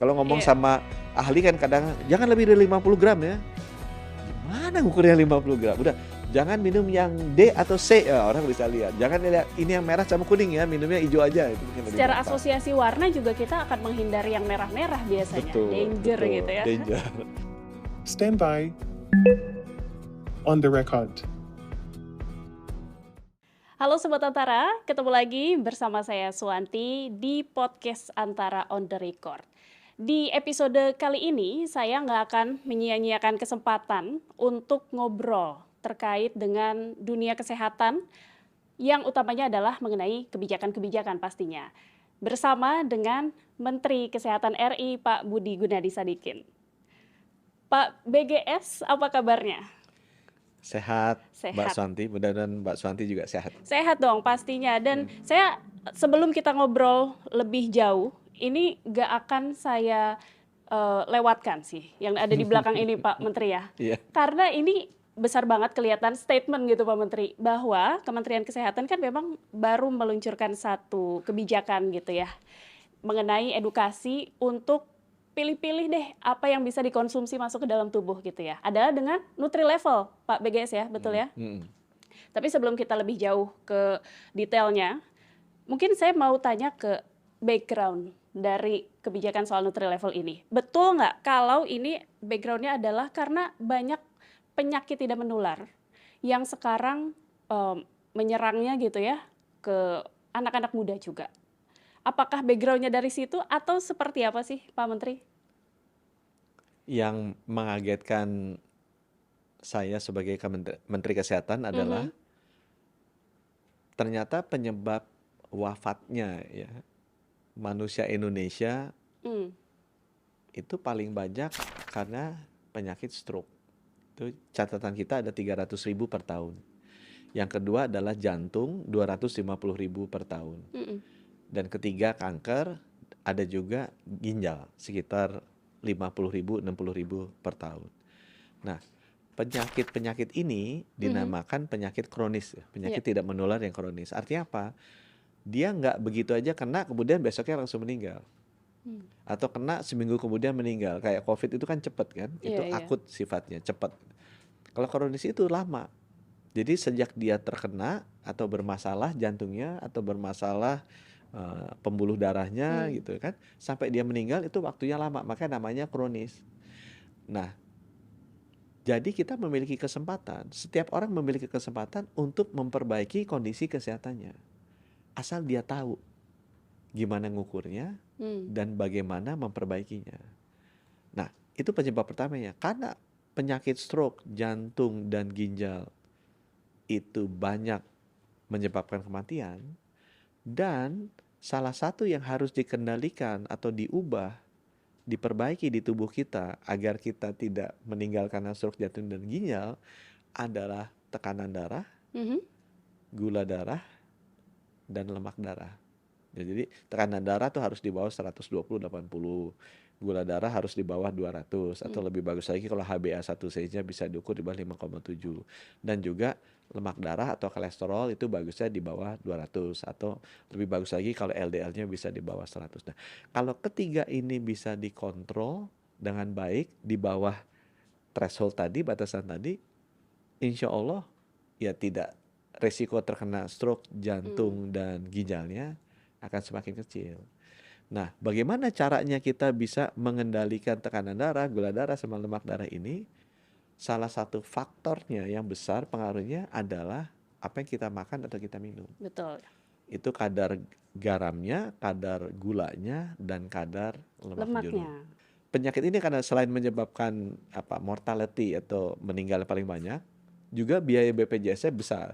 Kalau ngomong Iya. sama ahli kan kadang jangan lebih dari 50 gram ya. Gimana ngukurnya 50 gram? Udah, jangan minum yang D atau C, ya, orang bisa lihat. Jangan lihat ini yang merah sama kuning ya, minumnya hijau aja, itu mungkin lebih Secara gampang. asosiasi warna juga kita akan menghindari yang merah-merah biasanya. Betul, Danger betul, gitu ya. danger. Stand by. On the record. Halo Sobat Antara, ketemu lagi bersama saya Suwanti di podcast Antara on the Record. Di episode kali ini saya nggak akan menyia-nyiakan kesempatan untuk ngobrol terkait dengan dunia kesehatan yang utamanya adalah mengenai kebijakan-kebijakan pastinya. Bersama dengan Menteri Kesehatan RI Pak Budi Gunadi Sadikin. Pak BGS, apa kabarnya? Sehat, Mbak Sehat. Suwanti, mudah-mudahan Mbak Suwanti juga sehat. Sehat dong pastinya. Dan saya sebelum kita ngobrol lebih jauh, ini gak akan saya lewatkan sih yang ada di belakang ini Pak Menteri ya. Iya. Karena ini besar banget kelihatan statement gitu Pak Menteri, bahwa Kementerian Kesehatan kan memang baru meluncurkan satu kebijakan gitu ya, mengenai edukasi untuk pilih-pilih deh apa yang bisa dikonsumsi masuk ke dalam tubuh gitu ya. Adalah dengan Nutri Level, Pak BGS ya, betul ya? Tapi sebelum kita lebih jauh ke detailnya, mungkin saya mau tanya ke background dari kebijakan soal Nutri Level ini. Betul nggak kalau ini backgroundnya adalah karena banyak penyakit tidak menular yang sekarang menyerangnya gitu ya ke anak-anak muda juga. Apakah backgroundnya dari situ atau seperti apa sih Pak Menteri? Yang mengagetkan saya sebagai Menteri Kesehatan adalah ternyata penyebab wafatnya ya manusia Indonesia itu paling banyak karena penyakit stroke. Itu catatan kita ada 300.000 per tahun. Yang kedua adalah jantung 250.000 per tahun. Dan ketiga kanker, ada juga ginjal sekitar 50.000 60.000 per tahun. Nah, penyakit-penyakit ini dinamakan penyakit kronis, penyakit tidak menular yang kronis. Artinya apa? Dia nggak begitu aja kena kemudian besoknya langsung meninggal. Atau kena seminggu kemudian meninggal. Kayak COVID itu kan cepat kan? Itu akut sifatnya, cepat. Kalau kronis itu lama. Jadi sejak dia terkena atau bermasalah jantungnya atau bermasalah pembuluh darahnya gitu kan, sampai dia meninggal itu waktunya lama, makanya namanya kronis. Nah, jadi kita memiliki kesempatan, setiap orang memiliki kesempatan untuk memperbaiki kondisi kesehatannya. Asal dia tahu gimana ngukurnya dan bagaimana memperbaikinya. Nah, itu penyebab pertamanya. Karena penyakit stroke, jantung, dan ginjal itu banyak menyebabkan kematian, dan salah satu yang harus dikendalikan atau diubah, diperbaiki di tubuh kita agar kita tidak meninggal karena stroke, jantung, dan ginjal adalah tekanan darah, gula darah, dan lemak darah. Jadi tekanan darah tuh harus di bawah 120/80, gula darah harus di bawah 200 atau lebih bagus lagi kalau HbA1c-nya bisa diukur di bawah 5,7, dan juga lemak darah atau kolesterol itu bagusnya di bawah 200 atau lebih bagus lagi kalau LDL-nya bisa di bawah 100. Nah, kalau ketiga ini bisa dikontrol dengan baik di bawah threshold tadi, batasan tadi, insya Allah ya tidak, resiko terkena stroke, jantung, dan ginjalnya akan semakin kecil. Nah, bagaimana caranya kita bisa mengendalikan tekanan darah, gula darah, sama lemak darah ini? Salah satu faktornya yang besar pengaruhnya adalah apa yang kita makan atau kita minum. Betul. Itu kadar garamnya, kadar gulanya, dan kadar lemak jenuh. Penyakit ini karena selain menyebabkan mortality atau meninggal paling banyak, juga biaya BPJS-nya besar.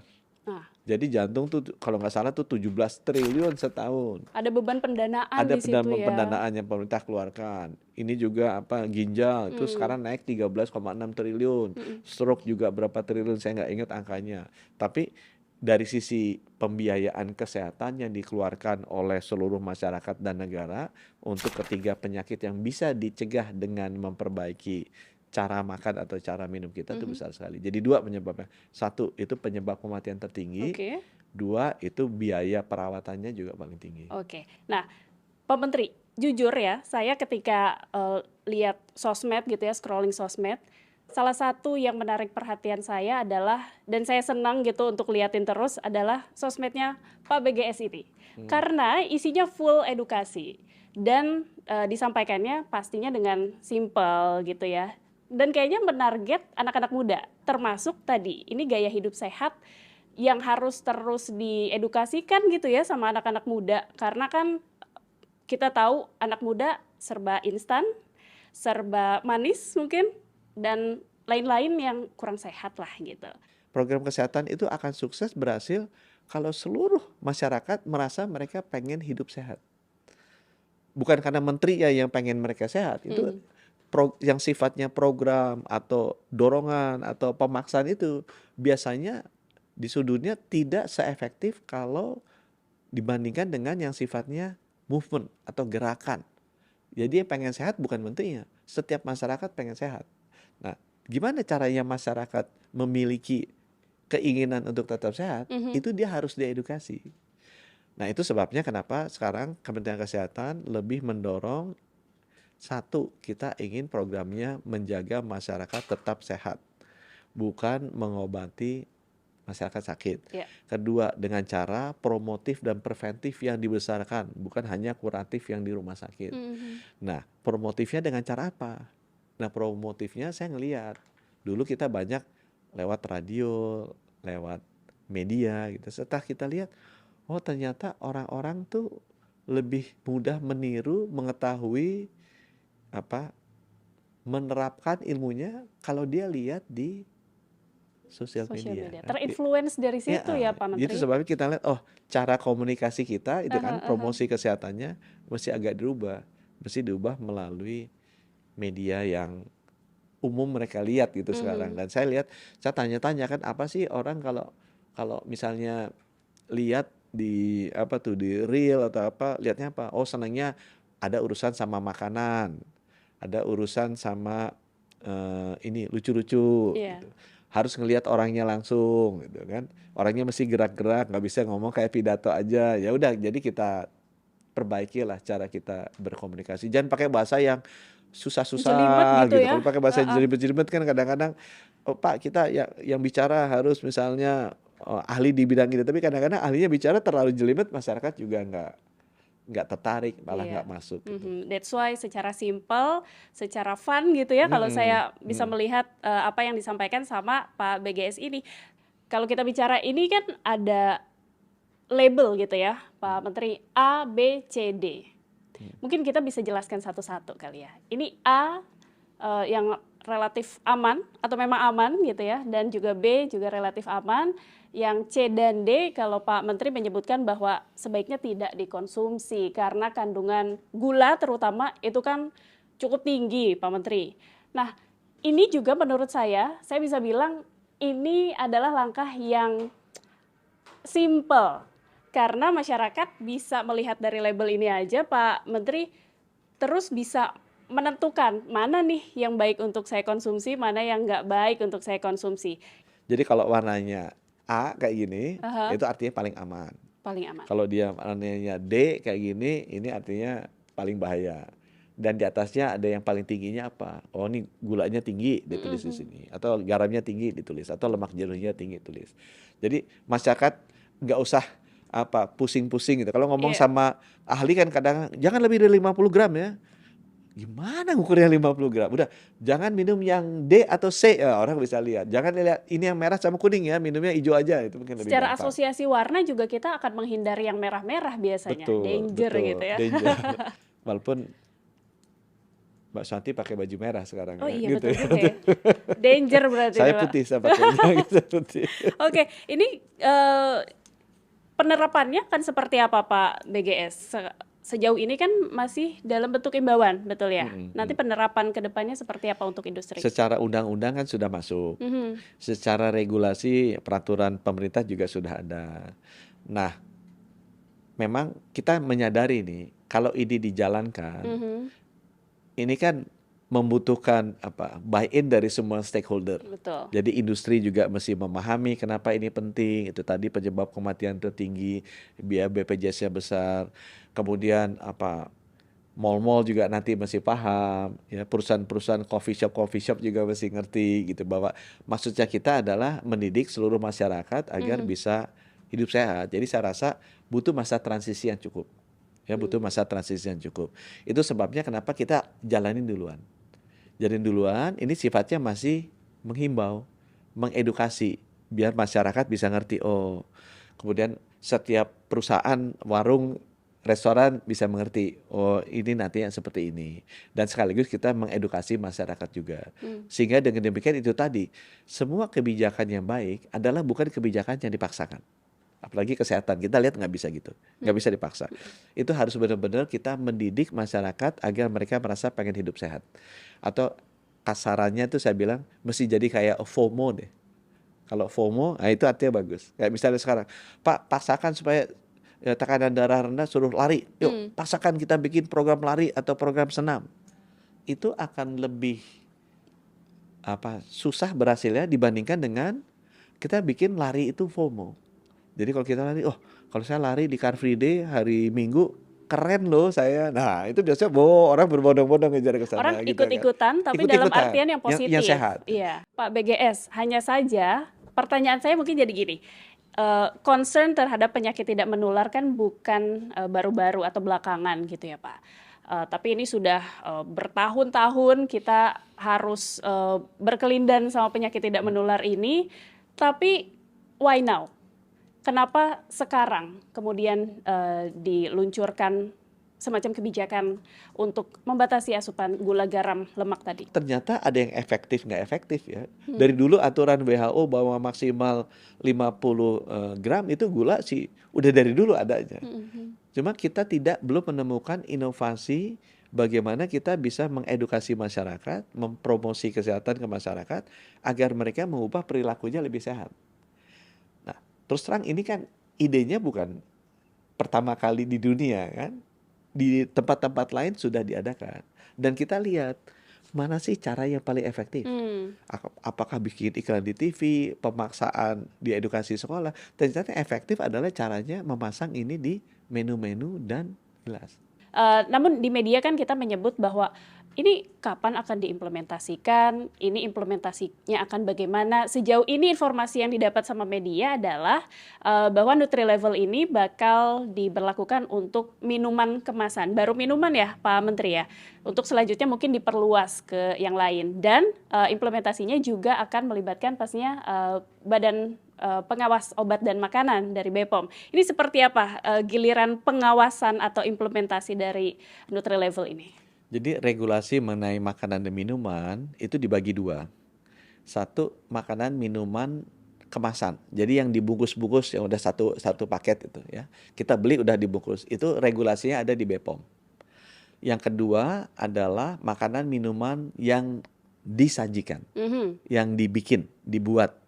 Jadi jantung tuh kalau nggak salah tuh 17 triliun setahun. Ada beban pendanaan Ada di situ ya. pendanaan yang pemerintah keluarkan. Ini juga ginjal itu sekarang naik 13,6 triliun. Stroke juga berapa triliun, saya nggak ingat angkanya. Tapi dari sisi pembiayaan kesehatan yang dikeluarkan oleh seluruh masyarakat dan negara untuk ketiga penyakit yang bisa dicegah dengan memperbaiki cara makan atau cara minum kita itu besar sekali. Jadi dua penyebabnya. Satu, itu penyebab kematian tertinggi. Dua, itu biaya perawatannya juga paling tinggi. Nah, Pak Menteri, jujur ya, saya ketika lihat sosmed gitu ya, scrolling sosmed, salah satu yang menarik perhatian saya adalah, dan saya senang gitu untuk liatin terus, adalah sosmednya Pak BGS ini. Karena isinya full edukasi dan disampaikannya pastinya dengan simple gitu ya. Dan kayaknya menarget anak-anak muda, termasuk tadi ini gaya hidup sehat yang harus terus diedukasikan gitu ya sama anak-anak muda, karena kan kita tahu anak muda serba instan, serba manis mungkin, dan lain-lain yang kurang sehat lah gitu. Program kesehatan itu akan sukses berhasil kalau seluruh masyarakat merasa mereka pengen hidup sehat. Bukan karena menteri ya yang pengen mereka sehat, itu yang sifatnya program atau dorongan atau pemaksaan itu biasanya di sudutnya tidak seefektif kalau dibandingkan dengan yang sifatnya movement atau gerakan. Jadi yang pengen sehat bukan menterinya, setiap masyarakat pengen sehat. Nah, gimana caranya masyarakat memiliki keinginan untuk tetap sehat? Itu dia harus diedukasi. Nah, itu sebabnya kenapa sekarang Kementerian Kesehatan lebih mendorong, satu, kita ingin programnya menjaga masyarakat tetap sehat, bukan mengobati masyarakat sakit. Kedua, dengan cara promotif dan preventif yang dibesarkan, bukan hanya kuratif yang di rumah sakit. Nah, promotifnya dengan cara apa? Nah, promotifnya saya ngelihat, dulu kita banyak lewat radio, lewat media gitu. Setelah kita lihat, oh ternyata orang-orang tuh lebih mudah meniru, mengetahui, menerapkan ilmunya kalau dia lihat di sosial media. Terinfluence dari situ ya Pak Menteri. Itu sebabnya kita lihat, oh cara komunikasi kita itu kan promosi kesehatannya mesti agak dirubah, mesti diubah melalui media yang umum mereka lihat gitu sekarang. Dan saya lihat, saya tanya-tanya kan apa sih orang kalau misalnya lihat di di reel atau apa, lihatnya apa? Oh senangnya ada urusan sama makanan, ada urusan sama ini lucu-lucu. Gitu. Harus ngelihat orangnya langsung gitu kan, orangnya mesti gerak-gerak, nggak bisa ngomong kayak pidato aja. Ya udah, jadi kita perbaikilah cara kita berkomunikasi, jangan pakai bahasa yang susah-susah gitu. Kalau pakai bahasa jelimet-jelimet kan kadang-kadang, oh Pak kita yang bicara harus misalnya ahli di bidang ini, tapi kadang-kadang ahlinya bicara terlalu jelimet, masyarakat juga nggak tertarik, malah nggak masuk gitu. That's why secara simple, secara fun gitu ya, kalau saya bisa melihat apa yang disampaikan sama Pak BGS ini. Kalau kita bicara ini kan ada label gitu ya Pak Menteri, A, B, C, D. Mungkin kita bisa jelaskan satu-satu kali ya. Ini A yang relatif aman atau memang aman gitu ya, dan juga B juga relatif aman. Yang C dan D kalau Pak Menteri menyebutkan bahwa sebaiknya tidak dikonsumsi karena kandungan gula terutama itu kan cukup tinggi Pak Menteri. Nah ini juga menurut saya bisa bilang ini adalah langkah yang simple. Karena masyarakat bisa melihat dari label ini aja Pak Menteri, terus bisa menentukan mana nih yang baik untuk saya konsumsi, mana yang nggak baik untuk saya konsumsi. Jadi kalau warnanya A kayak gini, itu artinya paling aman. Paling aman. Kalau dia warnanya D kayak gini, ini artinya paling bahaya. Dan di atasnya ada yang paling tingginya apa? Oh ini gulanya tinggi, ditulis di sini. Atau garamnya tinggi, ditulis. Atau lemak jenuhnya tinggi, tulis. Jadi masyarakat nggak usah pusing-pusing gitu. Kalau ngomong sama ahli kan kadang jangan lebih dari 50 gram ya. Gimana ngukurnya 50 gram? Udah, jangan minum yang D atau C, ya, orang bisa lihat. Jangan lihat ini yang merah sama kuning ya, minumnya hijau aja, itu mungkin lebih secara gampang. Asosiasi warna juga kita akan menghindari yang merah-merah biasanya. Danger gitu ya. Danger. Walaupun Mbak Santi pakai baju merah sekarang. Oh ya, iya gitu betul ya. juga ya. Danger berarti. Saya putih, saya pakainya gitu putih. Oke, ini penerapannya kan seperti apa Pak BGS? Sejauh ini kan masih dalam bentuk imbauan, betul ya? Nanti penerapan ke depannya seperti apa untuk industri? Secara undang-undang kan sudah masuk. Secara regulasi peraturan pemerintah juga sudah ada. Nah, memang kita menyadari nih, kalau ini dijalankan, ini kan membutuhkan buy-in dari semua stakeholder. Betul. Jadi industri juga mesti memahami kenapa ini penting. Itu tadi penyebab kematian tertinggi, biaya BPJS-nya besar. Kemudian Mall-mall juga nanti mesti paham, ya perusahaan-perusahaan coffee shop juga mesti ngerti gitu bahwa maksudnya kita adalah mendidik seluruh masyarakat agar bisa hidup sehat. Jadi saya rasa butuh masa transisi yang cukup. Ya butuh masa transisi yang cukup. Itu sebabnya kenapa kita jalanin duluan. Jalanin duluan, ini sifatnya masih menghimbau, mengedukasi biar masyarakat bisa ngerti. Oh, kemudian setiap perusahaan, warung, restoran bisa mengerti, oh ini nanti yang seperti ini. Dan sekaligus kita mengedukasi masyarakat juga. Sehingga dengan demikian itu tadi, semua kebijakan yang baik adalah bukan kebijakan yang dipaksakan. Apalagi kesehatan, kita lihat nggak bisa gitu, nggak bisa dipaksa. Itu harus benar-benar kita mendidik masyarakat agar mereka merasa pengen hidup sehat. Atau kasarannya itu saya bilang, mesti jadi kayak FOMO deh. Kalau FOMO, nah itu artinya bagus. Kayak misalnya sekarang, Pak paksakan supaya tekanan darah rendah suruh lari. Yuk, paksakan kita bikin program lari atau program senam. Itu akan lebih susah berhasilnya dibandingkan dengan kita bikin lari itu FOMO. Jadi kalau kita lari, kalau saya lari di Car Free Day hari Minggu keren loh saya. Nah, itu biasanya orang berbondong-bondong ngejar ke sana Orang gitu ikut-ikutan kan. tapi dalam Ikut-ikutan, artian yang positif. yang sehat. Iya, Pak BGS, hanya saja pertanyaan saya mungkin jadi gini. Concern terhadap penyakit tidak menular kan bukan baru-baru atau belakangan gitu ya Pak. Tapi ini sudah bertahun-tahun kita harus berkelindan sama penyakit tidak menular ini. Tapi why now? Kenapa sekarang kemudian diluncurkan semacam kebijakan untuk membatasi asupan gula, garam, lemak tadi? Ternyata ada yang efektif nggak efektif ya. Dari dulu aturan WHO bahwa maksimal 50 gram itu gula sih udah dari dulu adanya. Cuma kita belum menemukan inovasi bagaimana kita bisa mengedukasi masyarakat, mempromosi kesehatan ke masyarakat agar mereka mengubah perilakunya lebih sehat. Nah, terus terang ini kan idenya bukan pertama kali di dunia kan. Di tempat-tempat lain sudah diadakan. Dan kita lihat mana sih cara yang paling efektif. Apakah bikin iklan di TV, pemaksaan di edukasi sekolah. Ternyata yang efektif adalah caranya memasang ini di menu-menu dan gelas. Namun di media kan kita menyebut bahwa ini kapan akan diimplementasikan, ini implementasinya akan bagaimana. Sejauh ini informasi yang didapat sama media adalah bahwa Nutri-Level ini bakal diberlakukan untuk minuman kemasan. Baru minuman ya Pak Menteri ya. Untuk selanjutnya mungkin diperluas ke yang lain. Dan implementasinya juga akan melibatkan pastinya Badan Pengawas Obat dan Makanan dari BPOM. Ini seperti apa giliran pengawasan atau implementasi dari Nutri-Level ini? Jadi regulasi mengenai makanan dan minuman itu dibagi dua. Satu, makanan minuman kemasan. Jadi yang dibungkus-bungkus yang udah satu paket itu ya. Kita beli udah dibungkus. Itu regulasinya ada di BPOM. Yang kedua adalah makanan minuman yang disajikan. Yang dibuat.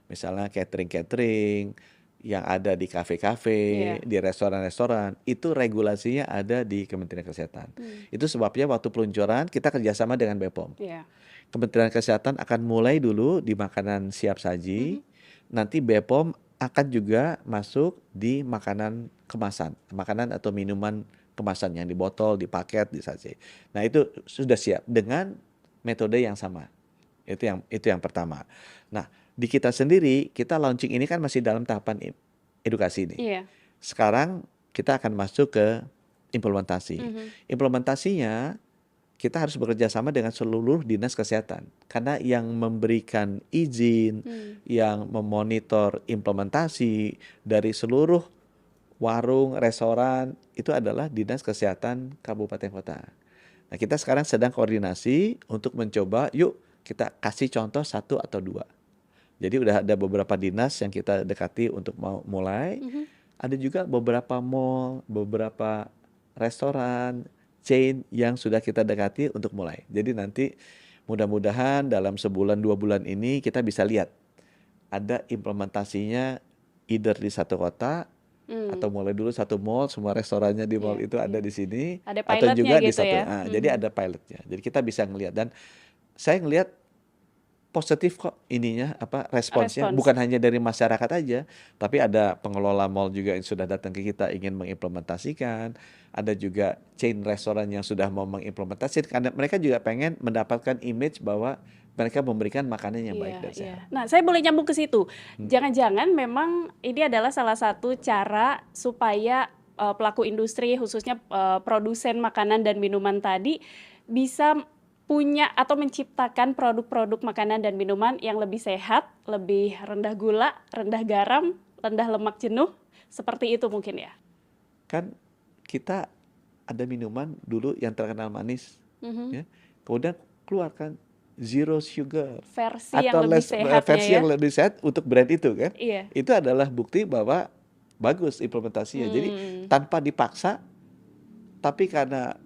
Misalnya catering yang ada di kafe-kafe, di restoran-restoran, itu regulasinya ada di Kementerian Kesehatan. Itu sebabnya waktu peluncuran kita kerjasama dengan BPOM. Kementerian Kesehatan akan mulai dulu di makanan siap saji, nanti BPOM akan juga masuk di makanan kemasan, makanan atau minuman kemasan yang di botol, di paket, disaji. Nah itu sudah siap dengan metode yang sama. Itu yang pertama. Nah di kita sendiri, kita launching ini kan masih dalam tahapan edukasi nih. Sekarang kita akan masuk ke implementasi. Implementasinya kita harus bekerja sama dengan seluruh dinas kesehatan. Karena yang memberikan izin, yang memonitor implementasi dari seluruh warung, restoran, itu adalah dinas kesehatan kabupaten kota. Nah kita sekarang sedang koordinasi untuk mencoba, yuk kita kasih contoh 1 atau 2. Jadi udah ada beberapa dinas yang kita dekati untuk mau mulai. Ada juga beberapa mall, beberapa restoran, chain yang sudah kita dekati untuk mulai. Jadi nanti mudah-mudahan dalam sebulan 2 bulan ini kita bisa lihat ada implementasinya either di satu kota atau mulai dulu satu mall, semua restorannya di mall itu ada di sini, ada atau juga pilotnya di gitu satu. ya. Jadi ada pilotnya. Jadi kita bisa ngelihat dan saya ngelihat positif kok ininya responsnya, Respons. bukan hanya dari masyarakat aja, tapi ada pengelola mall juga yang sudah datang ke kita ingin mengimplementasikan, ada juga chain restoran yang sudah mau mengimplementasikan karena mereka juga pengen mendapatkan image bahwa mereka memberikan makanan yang baik dan sehat. Nah, saya boleh nyambung ke situ. Jangan-jangan memang ini adalah salah satu cara supaya pelaku industri, khususnya produsen makanan dan minuman tadi, bisa punya atau menciptakan produk-produk makanan dan minuman yang lebih sehat, lebih rendah gula, rendah garam, rendah lemak jenuh, seperti itu mungkin ya. Kan kita ada minuman dulu yang terkenal manis, ya. Kemudian keluarkan zero sugar Versi yang atau lebih sehatnya versi ya. yang lebih sehat untuk brand itu kan. Iya. Itu adalah bukti bahwa bagus implementasinya. Jadi tanpa dipaksa, tapi karena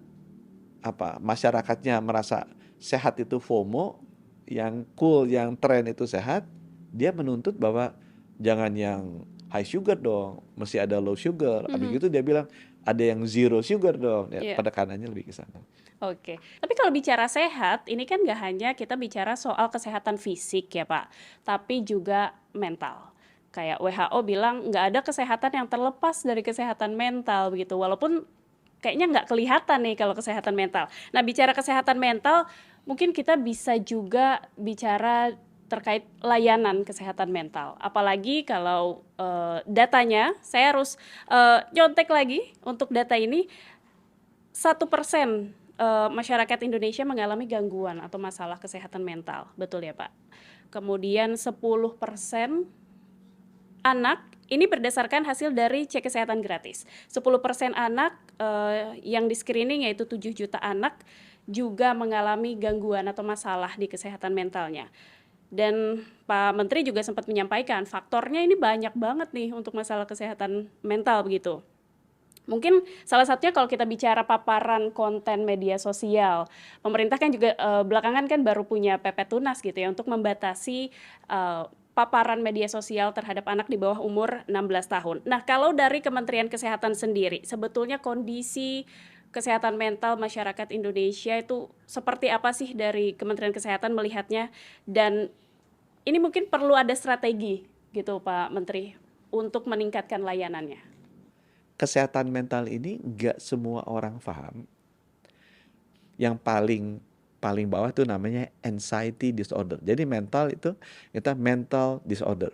masyarakatnya merasa sehat itu FOMO, yang cool, yang tren itu sehat, dia menuntut bahwa jangan yang high sugar dong, mesti ada low sugar. Habis itu dia bilang ada yang zero sugar dong. Ya, penekanannya lebih ke sana. Oke, tapi kalau bicara sehat, ini kan nggak hanya kita bicara soal kesehatan fisik ya Pak, tapi juga mental. Kayak WHO bilang nggak ada kesehatan yang terlepas dari kesehatan mental begitu, walaupun kayaknya nggak kelihatan nih kalau kesehatan mental. Nah, bicara kesehatan mental, mungkin kita bisa juga bicara terkait layanan kesehatan mental. Apalagi kalau datanya, saya harus nyontek lagi untuk data ini, 1% masyarakat Indonesia mengalami gangguan atau masalah kesehatan mental, betul ya Pak? Kemudian 10% anak, ini berdasarkan hasil dari cek kesehatan gratis. 10% anak yang di screening, yaitu 7 juta anak, juga mengalami gangguan atau masalah di kesehatan mentalnya. Dan Pak Menteri juga sempat menyampaikan faktornya ini banyak banget nih untuk masalah kesehatan mental begitu. Mungkin salah satunya kalau kita bicara paparan konten media sosial, pemerintah kan juga belakangan kan baru punya PP Tunas gitu ya untuk membatasi paparan media sosial terhadap anak di bawah umur 16 tahun. Nah, kalau dari Kementerian Kesehatan sendiri, sebetulnya kondisi kesehatan mental masyarakat Indonesia itu seperti apa sih dari Kementerian Kesehatan melihatnya? Dan ini mungkin perlu ada strategi gitu Pak Menteri untuk meningkatkan layanannya. Kesehatan mental ini nggak semua orang paham. Yang paling bawah itu namanya anxiety disorder. Jadi mental itu kita mental disorder.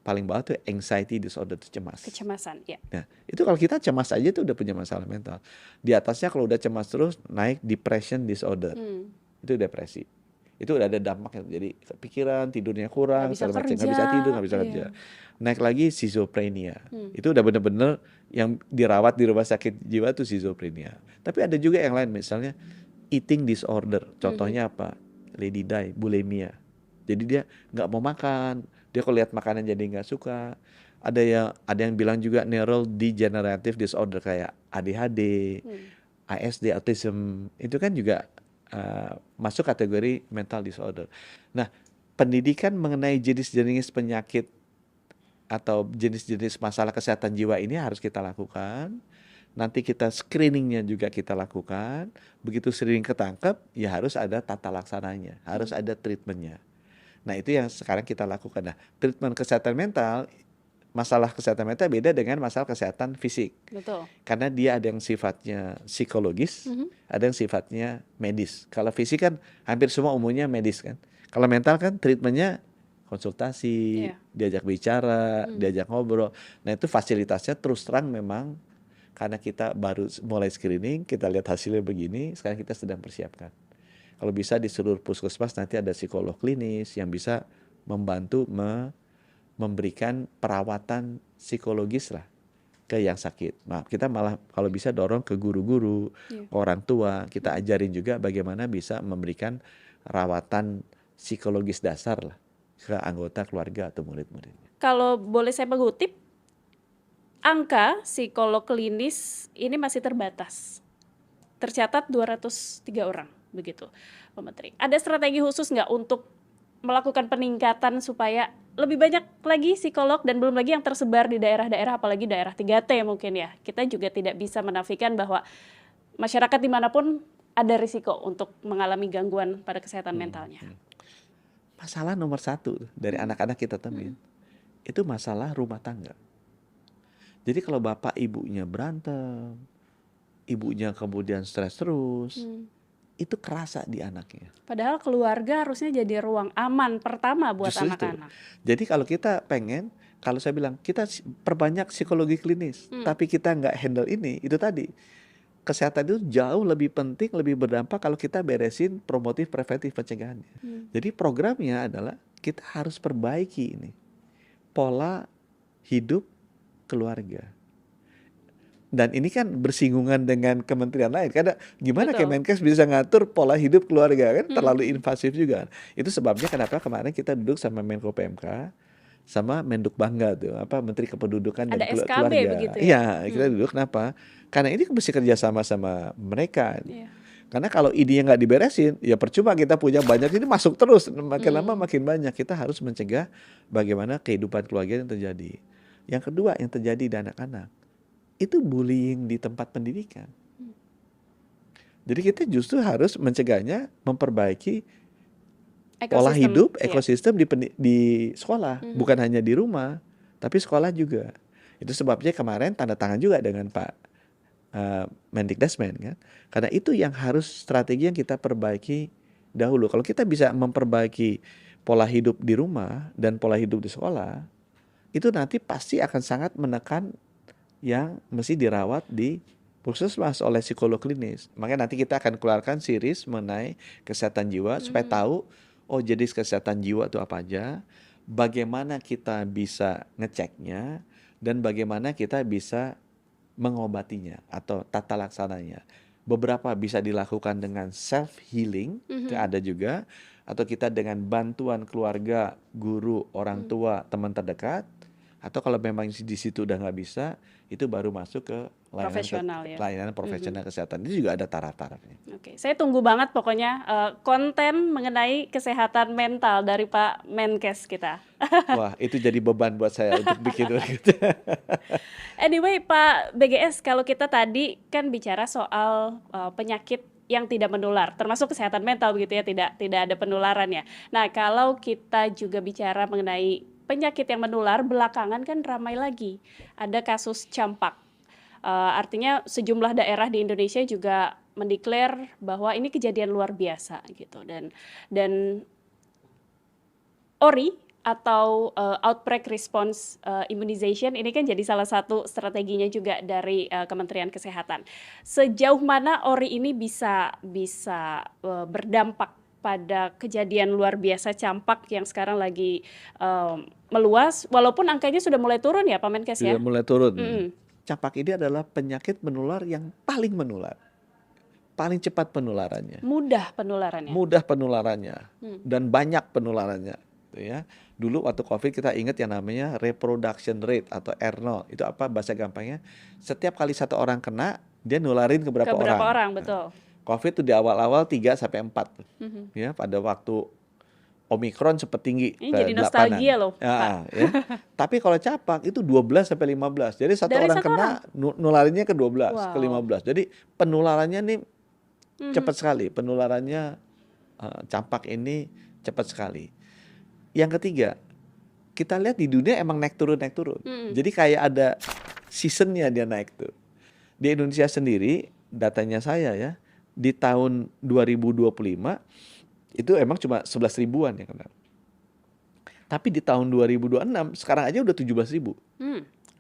Paling bawah itu anxiety disorder, itu cemas. Kecemasan, ya. Nah, itu kalau kita cemas aja itu udah punya masalah mental. Di atasnya kalau udah cemas terus naik depression disorder. Itu depresi. Itu udah ada dampaknya. Jadi kepikiran, tidurnya kurang, nggak bisa tidur, nggak bisa kerja. Naik lagi schizophrenia. Itu udah bener-bener yang dirawat di rumah sakit jiwa tuh schizophrenia. Tapi ada juga yang lain, misalnya eating disorder. Contohnya apa? Lady Di, bulimia. Jadi dia nggak mau makan, dia kalau lihat makanan jadi nggak suka. Ada yang bilang juga neurodegenerative disorder kayak ADHD, ASD, autism. Itu kan juga masuk kategori mental disorder. Nah, pendidikan mengenai jenis-jenis penyakit atau jenis-jenis masalah kesehatan jiwa ini harus kita lakukan. Nanti kita screeningnya juga kita lakukan. Begitu screening ketangkep, ya harus ada tata laksananya, harus ada treatmentnya. Nah, itu yang sekarang kita lakukan. Nah, treatment kesehatan mental, masalah kesehatan mental beda dengan masalah kesehatan fisik. Betul. Karena dia ada yang sifatnya psikologis, ada yang sifatnya medis. Kalau fisik kan hampir semua umumnya medis kan. Kalau mental kan treatmentnya konsultasi, diajak bicara, diajak ngobrol. Nah, itu fasilitasnya terus terang memang karena kita baru mulai screening, kita lihat hasilnya begini, sekarang kita sedang persiapkan. Kalau bisa di seluruh puskesmas nanti ada psikolog klinis yang bisa membantu memberikan perawatan psikologis lah ke yang sakit. Nah, kita malah kalau bisa dorong ke guru-guru, orang tua, kita ajarin juga bagaimana bisa memberikan rawatan psikologis dasar lah ke anggota keluarga atau murid-muridnya. Kalau boleh saya mengutip, angka psikolog klinis ini masih terbatas. Tercatat 203 orang, begitu Pak Menteri. Ada strategi khusus nggak untuk melakukan peningkatan supaya lebih banyak lagi psikolog dan belum lagi yang tersebar di daerah-daerah, apalagi daerah 3T mungkin ya. Kita juga tidak bisa menafikan bahwa masyarakat dimanapun ada risiko untuk mengalami gangguan pada kesehatan mentalnya. masalah nomor satu dari anak-anak kita temuin itu masalah rumah tangga. Jadi kalau bapak ibunya berantem, ibunya kemudian stres terus, itu kerasa di anaknya. Padahal keluarga harusnya jadi ruang aman pertama buat Justru itu. anak-anak. Jadi kalau kita pengen, kalau saya bilang kita perbanyak psikologi klinis, tapi kita nggak handle ini, itu tadi. Kesehatan itu jauh lebih penting, lebih berdampak kalau kita beresin promotif, preventif, pencegahannya. Jadi programnya adalah kita harus perbaiki ini. Pola hidup keluarga. Dan ini kan bersinggungan dengan kementerian lain. Karena gimana Betul. Kemenkes bisa ngatur pola hidup keluarga, kan terlalu invasif juga. Itu sebabnya kenapa kemarin kita duduk sama Menko PMK, sama Menduk Bangga tuh, Menteri Kependudukan dan Ada SKB Keluarga. begitu ya? Iya, kita duduk kenapa? Karena ini mesti kerja sama sama mereka. Iya. Karena kalau idenya nggak diberesin, ya percuma kita punya banyak, ini masuk terus, makin lama makin banyak. Kita harus mencegah bagaimana kehidupan keluarga yang terjadi. Yang kedua yang terjadi di anak-anak, itu bullying di tempat pendidikan. Jadi kita justru harus mencegahnya, memperbaiki pola Ekosistem, hidup, iya. ekosistem di sekolah, bukan hanya di rumah, tapi sekolah juga. Itu sebabnya kemarin tanda tangan juga dengan Pak Mendikbudrismen kan. Karena itu yang harus strategi yang kita perbaiki dahulu. Kalau kita bisa memperbaiki pola hidup di rumah dan pola hidup di sekolah, itu nanti pasti akan sangat menekan yang mesti dirawat di puskesmas oleh psikolog klinis. Makanya nanti kita akan keluarkan series mengenai kesehatan jiwa supaya tahu jenis kesehatan jiwa itu apa aja, bagaimana kita bisa ngeceknya, dan bagaimana kita bisa mengobatinya atau tata laksananya. Beberapa bisa dilakukan dengan self healing, itu ada juga, atau kita dengan bantuan keluarga, guru, orang tua, teman terdekat, atau kalau memang di situ udah nggak bisa, itu baru masuk ke Profesional ya. layanan profesional kesehatan. Itu juga ada taraf-tarafnya. Oke, saya tunggu banget pokoknya konten mengenai kesehatan mental dari Pak Menkes kita. Wah, itu jadi beban buat saya untuk bikin gitu. Anyway, Pak BGS, kalau kita tadi kan bicara soal penyakit yang tidak menular, termasuk kesehatan mental begitu ya, tidak ada penularannya. Nah, kalau kita juga bicara mengenai penyakit yang menular, belakangan kan ramai lagi, ada kasus campak. Artinya sejumlah daerah di Indonesia juga mendeklar bahwa ini kejadian luar biasa gitu, dan ORI atau Outbreak Response Immunization ini kan jadi salah satu strateginya juga dari Kementerian Kesehatan. Sejauh mana ORI ini bisa berdampak pada kejadian luar biasa campak yang sekarang lagi meluas, walaupun angkanya sudah mulai turun ya Pak Menkes ya? Sudah mulai turun. Campak ini adalah penyakit menular yang paling menular, paling cepat penularannya. Mudah penularannya. Mudah penularannya dan banyak penularannya. Ya, dulu waktu COVID kita ingat yang namanya reproduction rate atau R0. Itu apa bahasa gampangnya? Setiap kali satu orang kena, dia nularin ke berapa orang. Betul. COVID itu di awal-awal 3-4. Ya, pada waktu Omikron sempat tinggi. Ini jadi nostalgia loh, Pak. Ya. Tapi kalau campak itu 12-15. Jadi satu orang kena nularinnya ke 12, ke 15. Jadi penularannya nih cepat sekali. Penularannya campak ini cepat sekali. Yang ketiga, kita lihat di dunia emang naik turun. Jadi kayak ada seasonnya dia naik tuh. Di Indonesia sendiri, datanya saya ya, di tahun 2025 itu emang cuma 11 ribuan ya kena. Tapi di tahun 2026 sekarang aja udah 17 ribu.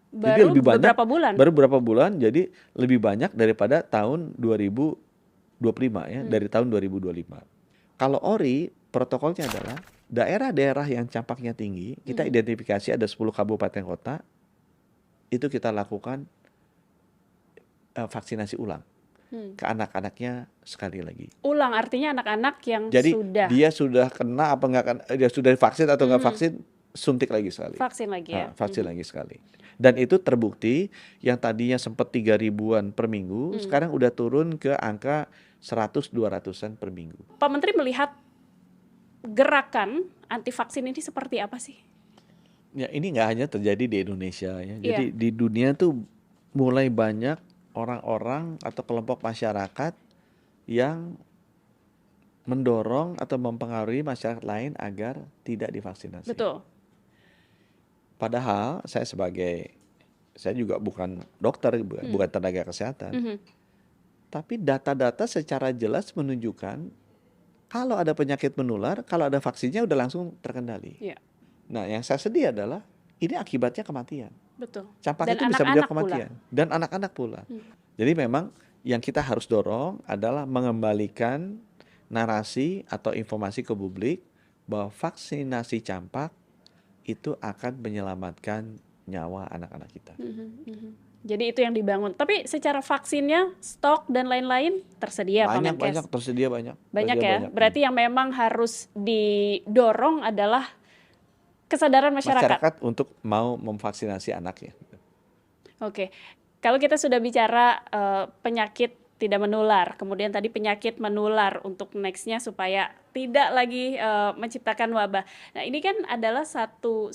Jadi lebih banyak, beberapa bulan. Baru beberapa bulan, jadi lebih banyak daripada tahun 2025 ya, dari tahun 2025. Kalau ORI, protokolnya adalah daerah-daerah yang campaknya tinggi, kita identifikasi ada 10 kabupaten kota, itu kita lakukan vaksinasi ulang. Ke anak-anaknya sekali lagi. Ulang artinya anak-anak yang jadi, sudah. Dia sudah kena apa enggak kena, dia sudah divaksin atau enggak vaksin, suntik lagi sekali. Vaksin lagi ya. Vaksin lagi sekali. Dan itu terbukti yang tadinya sempat 3 ribuan per minggu, sekarang udah turun ke angka 100-200-an per minggu. Pak Menteri melihat gerakan anti vaksin ini seperti apa sih? Ya, ini nggak hanya terjadi di Indonesia ya. Jadi di dunia tuh mulai banyak orang-orang atau kelompok masyarakat yang mendorong atau mempengaruhi masyarakat lain agar tidak divaksinasi. Betul. Padahal saya juga bukan dokter, bukan tenaga kesehatan. Tapi data-data secara jelas menunjukkan kalau ada penyakit menular, kalau ada vaksinnya udah langsung terkendali. Iya. Nah, yang saya sedih adalah ini akibatnya kematian. Betul. Campak Dan itu bisa menyebabkan anak-anak kematian. Dan anak-anak pula. Jadi memang yang kita harus dorong adalah mengembalikan narasi atau informasi ke publik bahwa vaksinasi campak itu akan menyelamatkan nyawa anak-anak kita. Jadi itu yang dibangun. Tapi secara vaksinnya, stok dan lain-lain tersedia Pak Menkes? Banyak, tersedia banyak. Banyak ya? Berarti yang memang harus didorong adalah kesadaran masyarakat untuk mau memvaksinasi anaknya. Oke. Kalau kita sudah bicara penyakit tidak menular, kemudian tadi penyakit menular untuk nextnya supaya tidak lagi menciptakan wabah. Nah, ini kan adalah satu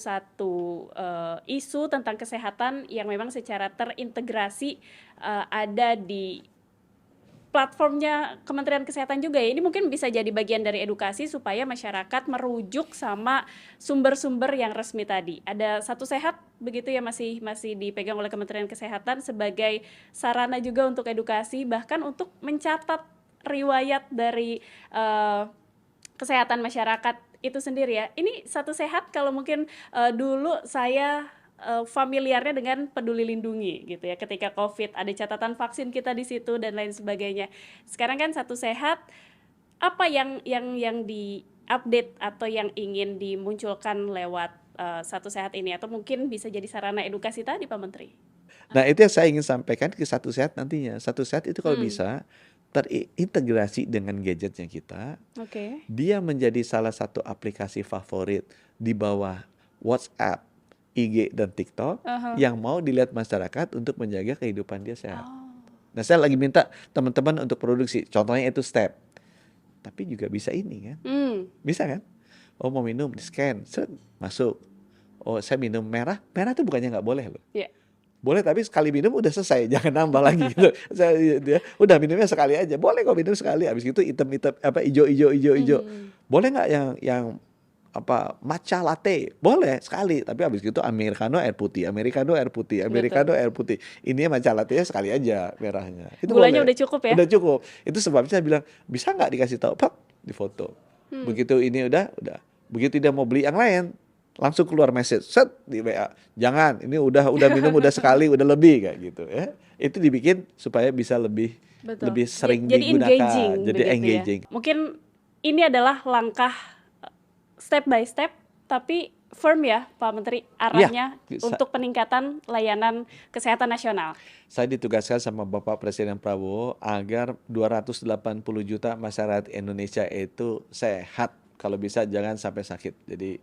isu tentang kesehatan yang memang secara terintegrasi ada di platformnya Kementerian Kesehatan juga ya. Ini mungkin bisa jadi bagian dari edukasi supaya masyarakat merujuk sama sumber-sumber yang resmi tadi. Ada Satu Sehat begitu ya, masih dipegang oleh Kementerian Kesehatan sebagai sarana juga untuk edukasi, bahkan untuk mencatat riwayat dari kesehatan masyarakat itu sendiri ya. Ini Satu Sehat kalau mungkin dulu saya familiarnya dengan Peduli Lindungi gitu ya, ketika COVID ada catatan vaksin kita di situ dan lain sebagainya. Sekarang kan Satu Sehat, apa yang di-update atau yang ingin dimunculkan lewat Satu Sehat ini, atau mungkin bisa jadi sarana edukasi tadi Pak Menteri? Nah, itu yang saya ingin sampaikan ke Satu Sehat nantinya. Satu Sehat itu kalau bisa terintegrasi dengan gadgetnya kita. Dia menjadi salah satu aplikasi favorit di bawah WhatsApp, IG dan TikTok yang mau dilihat masyarakat untuk menjaga kehidupan dia sehat. Nah, saya lagi minta teman-teman untuk produksi. Contohnya itu Step. Tapi juga bisa ini kan. Bisa kan? Oh, mau minum, di scan, masuk. Oh, saya minum merah. Merah itu bukannya nggak boleh loh. Boleh, tapi sekali minum udah selesai, jangan nambah lagi gitu. Dia udah minumnya sekali aja. Boleh kok minum sekali, habis itu hitam-hitam hijau. Boleh nggak yang matcha latte? Boleh sekali, tapi habis itu americano air putih. Ini matcha latte sekali aja merahnya. Itu gulanya boleh. Udah cukup ya? Udah cukup. Itu sebabnya saya bilang, bisa nggak dikasih tahu, Pak, di foto. Begitu ini udah. Begitu dia mau beli yang lain, langsung keluar message, set di WA. Jangan, ini udah minum udah sekali, udah lebih kayak gitu ya. Itu dibikin supaya bisa lebih sering digunakan. Jadi engaging. Ya. Mungkin ini adalah langkah step by step, tapi firm ya Pak Menteri, arahnya untuk peningkatan layanan kesehatan nasional. Saya ditugaskan sama Bapak Presiden Prabowo agar 280 juta masyarakat Indonesia itu sehat. Kalau bisa jangan sampai sakit. Jadi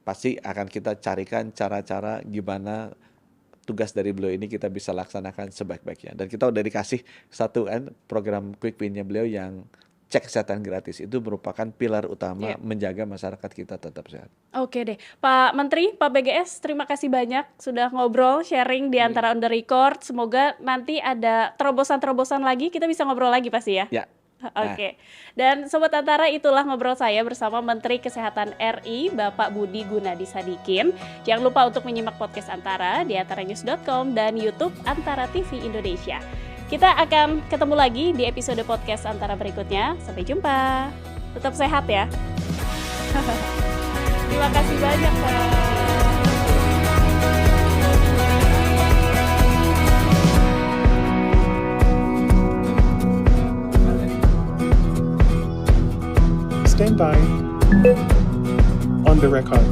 pasti akan kita carikan cara-cara gimana tugas dari beliau ini kita bisa laksanakan sebaik-baiknya. Dan kita udah dikasih satu program Quick Win-nya beliau yang cek kesehatan gratis. Itu merupakan pilar utama menjaga masyarakat kita tetap sehat. Oke deh. Pak Menteri, Pak BGS, terima kasih banyak sudah ngobrol, sharing di antara on the record. Semoga nanti ada terobosan-terobosan lagi, kita bisa ngobrol lagi pasti ya? Ya. Oke. Dan Sobat Antara, itulah ngobrol saya bersama Menteri Kesehatan RI, Bapak Budi Gunadi Sadikin. Jangan lupa untuk menyimak podcast Antara di antaranews.com dan YouTube Antara TV Indonesia. Kita akan ketemu lagi di episode podcast Antara berikutnya. Sampai jumpa. Tetap sehat ya. Terima kasih banyak, Pak. Stand by. On the record.